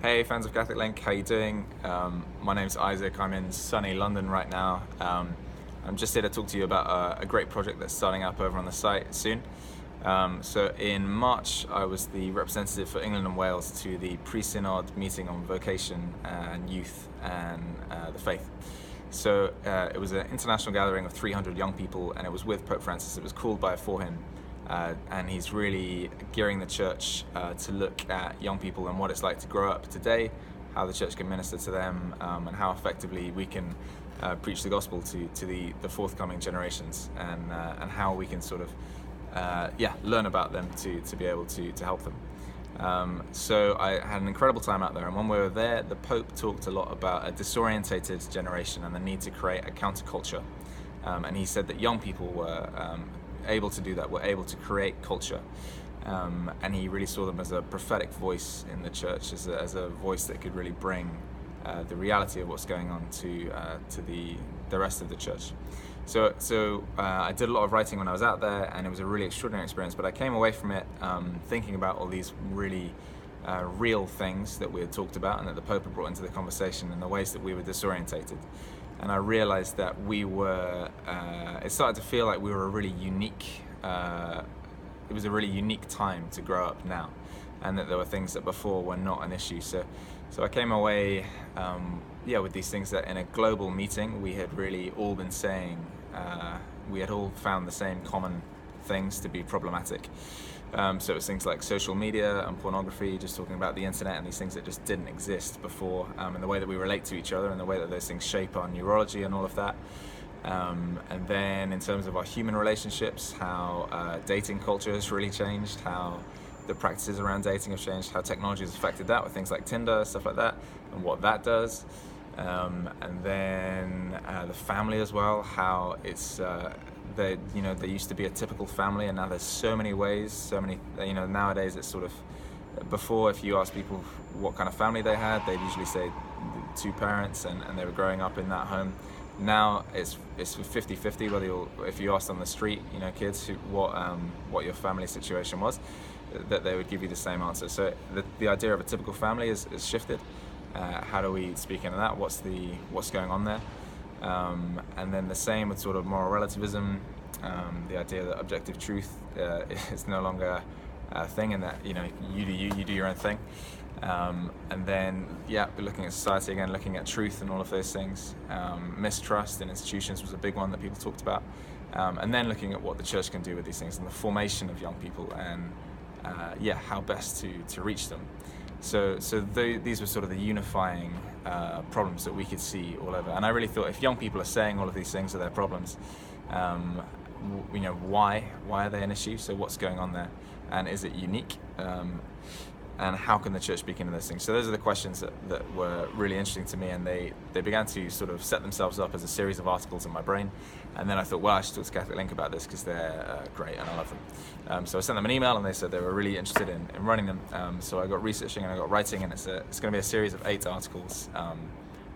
Hey fans of Catholic Link, how you doing? My name's Isaac, I'm in sunny London right now. I'm just here to talk to you about a great project that's starting up over on the site soon. So in March I was the representative for England and Wales to the pre-synod meeting on vocation and youth and the faith. So it was an international gathering of 300 young people, and it was with Pope Francis. It was called by for him. And he's really gearing the church to look at young people and what it's like to grow up today, how the church can minister to them, and how effectively we can preach the gospel to the forthcoming generations, and how we can sort of learn about them to be able to help them. So I had an incredible time out there, and when we were there, the Pope talked a lot about a disorientated generation and the need to create a counterculture. And he said that young people were able to do that, were able to create culture, and he really saw them as a prophetic voice in the church, as a voice that could really bring the reality of what's going on to the rest of the church. So I did a lot of writing when I was out there, and it was a really extraordinary experience, but I came away from it thinking about all these really real things that we had talked about and that the Pope had brought into the conversation, and the ways that we were disorientated. And I realized that it started to feel like we were a really unique, it was a really unique time to grow up now, and that there were things that before were not an issue. So I came away, with these things that in a global meeting we had really all been saying, we had all found the same common things to be problematic. So it was things like social media and pornography, just talking about the internet and these things that just didn't exist before, and the way that we relate to each other and the way that those things shape our neurology and all of that. And then in terms of our human relationships, how dating culture has really changed, how the practices around dating have changed, how technology has affected that with things like Tinder, stuff like that, and what that does. And then the family as well, how it's there used to be a typical family, and now there's so many ways, nowadays it's sort of, before if you ask people what kind of family they had, they'd usually say two parents and they were growing up in that home. Now it's 50-50, if you asked on the street, kids what your family situation was, that they would give you the same answer. So the idea of a typical family is shifted. How do we speak into that? What's going on there? And then the same with sort of moral relativism, the idea that objective truth is no longer a thing, and that you do your own thing. And then we're looking at society again, looking at truth and all of those things. Mistrust in institutions was a big one that people talked about, and then looking at what the church can do with these things and the formation of young people, and how best to reach them. So these were sort of the unifying problems that we could see all over. And I really thought, if young people are saying all of these things are their problems, why are they an issue? So what's going on there? And is it unique? And how can the church speak into those things? So those are the questions that were really interesting to me, and they began to sort of set themselves up as a series of articles in my brain. And then I thought, well, I should talk to Catholic Link about this, because they're great and I love them. So I sent them an email, and they said they were really interested in running them. So I got researching and I got writing, and it's going to be a series of 8 articles,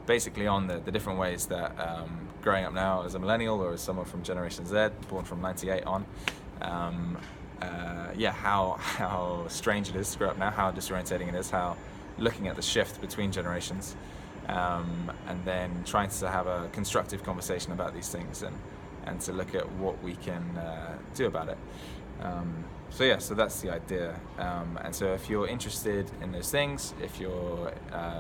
basically on the different ways that growing up now as a millennial or as someone from Generation Z, born from 98 on, how strange it is to grow up now, how disorientating it is, how looking at the shift between generations, and then trying to have a constructive conversation about these things, and to look at what we can do about it. So that's the idea. And so if you're interested in those things, if you're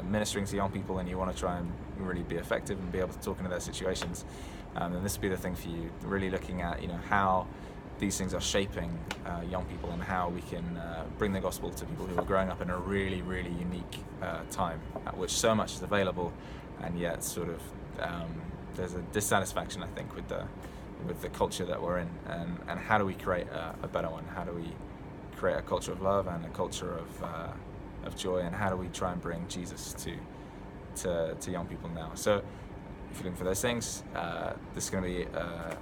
ministering to young people and you want to try and really be effective and be able to talk into their situations, then this would be the thing for you, really looking at how these things are shaping young people, and how we can bring the gospel to people who are growing up in a really, really unique time, at which so much is available, and yet sort of there's a dissatisfaction, I think, with the culture that we're in, and how do we create a better one? How do we create a culture of love and a culture of joy, and how do we try and bring Jesus to young people now? So if you're looking for those things, this is going to be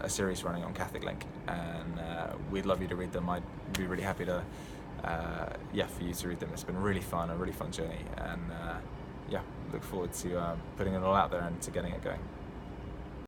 a series running on Catholic Link, and we'd love you to read them. I'd be really happy to, for you to read them. It's been really fun, a really fun journey, and look forward to putting it all out there and to getting it going.